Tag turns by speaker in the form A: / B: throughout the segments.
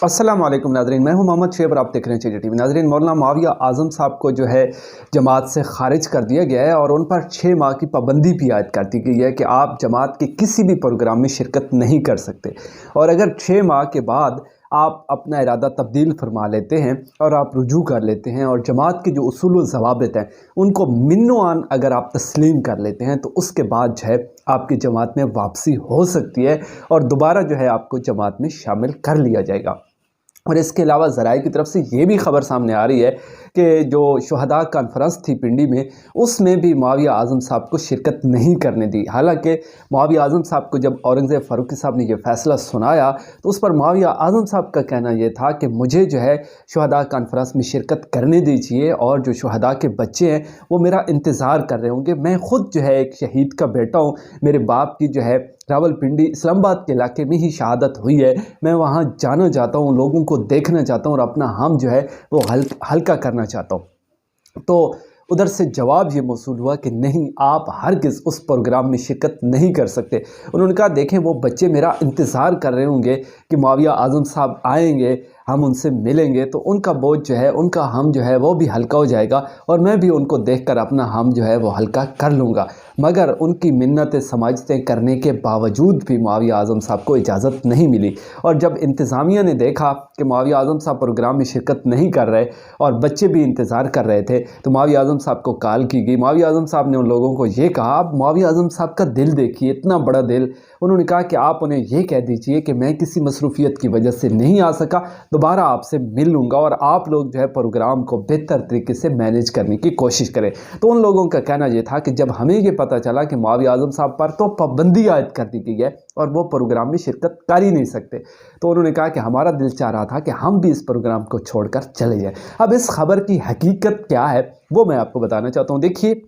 A: अस्सलाम वालेकुम नाज़रीन, मैं हूं मोहम्मद शेब और आप देख रहे हैं चेंज टीवी। नाज़रीन, मौलाना मुआविया आज़म साहब को जो है जमात से खारिज कर दिया गया है और उन पर 6 माह की पाबंदी भी आयद कर दी गई है कि आप जमात के किसी भी प्रोग्राम में शिरकत नहीं कर सकते। और अगर 6 माह के बाद आप अपना इरादा तब्दील फरमा लेते हैं और आप रुजू कर लेते हैं और जमात के जो उसूल व ज़वाबित हैं उनको मिन्नोआन अगर आप तस्लीम कर लेते हैं तो उसके बाद जो है आपकी जमात में वापसी हो सकती है और दोबारा जो है आपको जमात में शामिल कर लिया जाएगा। और इसके अलावा ज़राए की तरफ से ये भी ख़बर सामने आ रही है कि जो शुहदा कॉन्फ्रेंस थी पिंडी में, उसमें भी मुआविया आज़म साहब को शिरकत नहीं करने दी। हालांकि मुआविया आज़म साहब को जब औरंगज़ेब फ़ारूकी साहब ने यह फ़ैसला सुनाया तो उस पर मुआविया आज़म साहब का कहना यह था कि मुझे जो है शुहदा कॉन्फ्रेंस में शिरकत करने दीजिए और जो शुहदा के बच्चे हैं वो मेरा इंतज़ार कर रहे होंगे। मैं ख़ुद जो है एक शहीद का बेटा हूँ, मेरे बाप की जो है रावलपिंडी इस्लामाबाद के इलाके में ही शहादत हुई है। मैं वहाँ जाना चाहता हूँ, लोगों को देखना चाहता हूँ और अपना हम जो है वो हल्का करना चाहता हूँ। तो उधर से जवाब ये मौसूल हुआ कि नहीं, आप हरगिज़ उस प्रोग्राम में शिरकत नहीं कर सकते। उन्होंने कहा देखें, वो बच्चे मेरा इंतज़ार कर रहे होंगे कि मुआविया आज़म साहब आएंगे, हम उनसे मिलेंगे तो उनका बोझ जो है, उनका हम जो है वो भी हल्का हो जाएगा और मैं भी उनको देखकर अपना हम जो है वो हल्का कर लूँगा। मगर उनकी मिन्नतें समाजतें करने के बावजूद भी मुआविया आज़म साहब को इजाज़त नहीं मिली। और जब इंतज़ामिया ने देखा कि मुआविया आज़म साहब प्रोग्राम में शिरकत नहीं कर रहे और बच्चे भी इंतज़ार कर रहे थे तो मुआविया आज़म साहब को कॉल की गई। मुआविया आज़म साहब ने उन लोगों को ये कहा, आप मुआविया आज़म साहब का दिल देखिए, इतना बड़ा दिल। उन्होंने कहा कि आप उन्हें यह कह दीजिए कि मैं किसी मसरूफ़ियत की वजह से नहीं आ सका, दोबारा आपसे मिल लूँगा और आप लोग जो है प्रोग्राम को बेहतर तरीके से मैनेज करने की कोशिश करें। तो उन लोगों का कहना यह था कि जब हमें ये पता चला कि मुआविया आज़म साहब पर तो पाबंदी आयद कर दी गई है और वो प्रोग्राम में शिरकत कर ही नहीं सकते, तो उन्होंने कहा कि हमारा दिल चाह रहा था कि हम भी इस प्रोग्राम को छोड़कर चले जाएं। अब इस खबर की हकीकत क्या है वो मैं आपको बताना चाहता हूँ। देखिए,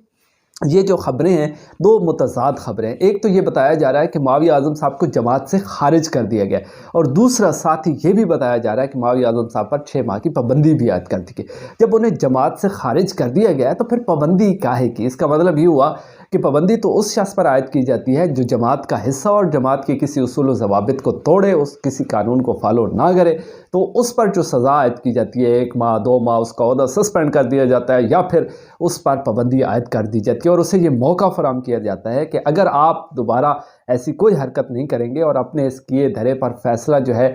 A: ये जो खबरें हैं दो मुतज़ाद खबरें हैं। एक तो ये बताया जा रहा है कि मुआविया आज़म साहब को जमात से खारिज कर दिया गया और दूसरा साथ ही ये भी बताया जा रहा है कि मुआविया आज़म साहब पर 6 माह की पाबंदी भी आयद कर दी गई। जब उन्हें जमात से खारिज कर दिया गया तो फिर पाबंदी काहे की? इसका मतलब ये हुआ कि पाबंदी तो उस शख्स पर आयद की जाती है जो जमात का हिस्सा और जमात के किसी उसूल व ज़वाबित को तोड़े, उस किसी कानून को फॉलो ना करे तो उस पर जो सज़ा आयद की जाती है, 1 माह 2 माह उसका ओहदा सस्पेंड कर दिया जाता है या फिर उस पर पाबंदी आयद कर दी जाती है और उसे ये मौका फराहम किया जाता है कि अगर आप दोबारा ऐसी कोई हरकत नहीं करेंगे और अपने इस किए धरे पर फैसला जो है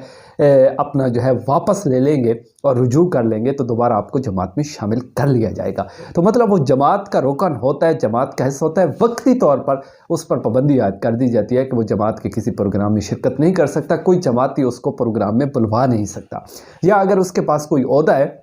A: अपना जो है वापस ले लेंगे और रुजू कर लेंगे तो दोबारा आपको जमात में शामिल कर लिया जाएगा। तो मतलब वो जमात का रुकन होता है, जमात का हिस्सा होता है, वक्ती तौर पर उस पर पाबंदी आयद कर दी जाती है कि वो जमात के किसी प्रोग्राम में शिरकत नहीं कर सकता, कोई जमाती उसको प्रोग्राम में बुलवा नहीं सकता, या अगर उसके पास कोई ओहदा है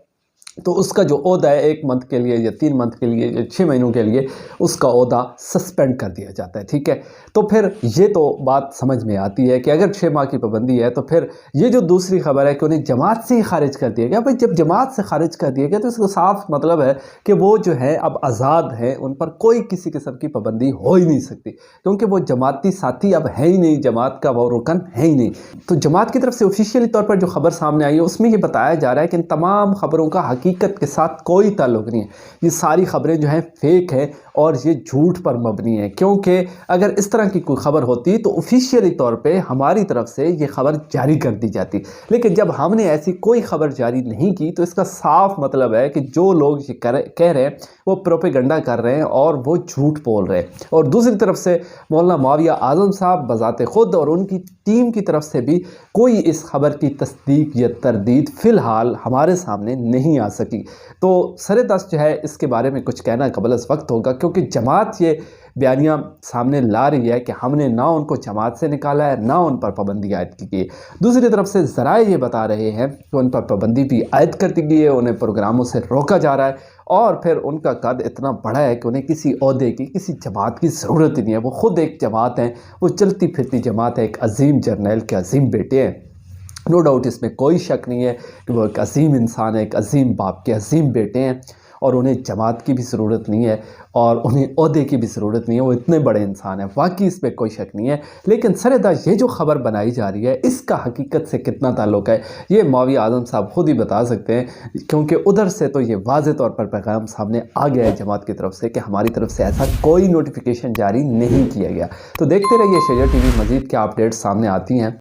A: तो उसका जो ओहदा है 1 मंथ के लिए या 3 मंथ के लिए या 6 महीनों के लिए उसका ओहदा सस्पेंड कर दिया जाता है। ठीक है, तो फिर ये तो बात समझ में आती है कि अगर 6 माह की पाबंदी है तो फिर ये जो दूसरी खबर है कि उन्हें जमात से ही खारिज कर दिया गया। भाई, जब जमात से खारिज कर दिया गया तो इसका साफ मतलब है कि वो जो है अब आज़ाद हैं, उन पर कोई किसी किस्म की पाबंदी हो ही नहीं सकती क्योंकि वो जमाती साथी अब है ही नहीं, जमात का वो रुकन है ही नहीं। तो जमात की तरफ से ऑफिशियली तौर पर जो खबर सामने आई है उसमें ये बताया जा रहा है कि इन तमाम खबरों का हकीकत के साथ कोई ताल्लुक नहीं है। ये सारी खबरें जो हैं फेक हैं और ये झूठ पर मबनी है, क्योंकि अगर इस तरह की कोई खबर होती तो ऑफिशियली तौर पे हमारी तरफ से ये खबर जारी कर दी जाती। लेकिन जब हमने ऐसी कोई खबर जारी नहीं की तो इसका साफ मतलब है कि जो लोग ये कह रहे हैं वो प्रोपेगेंडा कर रहे हैं और वो झूठ बोल रहे हैं। और दूसरी तरफ से मौलाना मुआविया आज़म साहब बज़ाते खुद और उनकी टीम की तरफ से भी कोई इस खबर की तस्दीक या तरदीद फ़िलहाल हमारे सामने नहीं आ सकी। तो सरेदस्त जो है इसके बारे में कुछ कहना कबल अज़ वक्त होगा, क्योंकि जमात ये बयानियाँ सामने ला रही है कि हमने ना उनको जमात से निकाला है ना उन पर पाबंदी आयद की गई है। दूसरी तरफ से ज़राए ये बता रहे हैं कि उन पर पाबंदी भी आयद कर दी गई है, उन्हें प्रोग्रामों से रोका जा रहा है और फिर उनका कद इतना बड़ा है कि उन्हें किसी ओहदे की, किसी जमात की ज़रूरत ही नहीं है। वो ख़ुद एक जमात हैं, वो चलती फिरती जमात है, एक अजीम जर्नैल के अजीम बेटे हैं। नो डाउट, इसमें कोई शक नहीं है कि वो एक अजीम इंसान है, एक अजीम बाप के अजीम बेटे हैं और उन्हें जमात की भी ज़रूरत नहीं है और उन्हें ओहदे की भी ज़रूरत नहीं है। वो इतने बड़े इंसान हैं, वाकई इसमें कोई शक नहीं है। लेकिन सरेदा ये जो खबर बनाई जा रही है इसका हकीकत से कितना ताल्लुक़ है ये मुआविया आज़म साहब खुद ही बता सकते हैं, क्योंकि उधर से तो ये वाज़े तौर पर पैगाम सामने आ गया है जमात की तरफ से कि हमारी तरफ से ऐसा कोई नोटिफिकेशन जारी नहीं किया गया। तो देखते रहिए शेरिया टीवी, मज़ीद क्या अपडेट्स सामने आती हैं।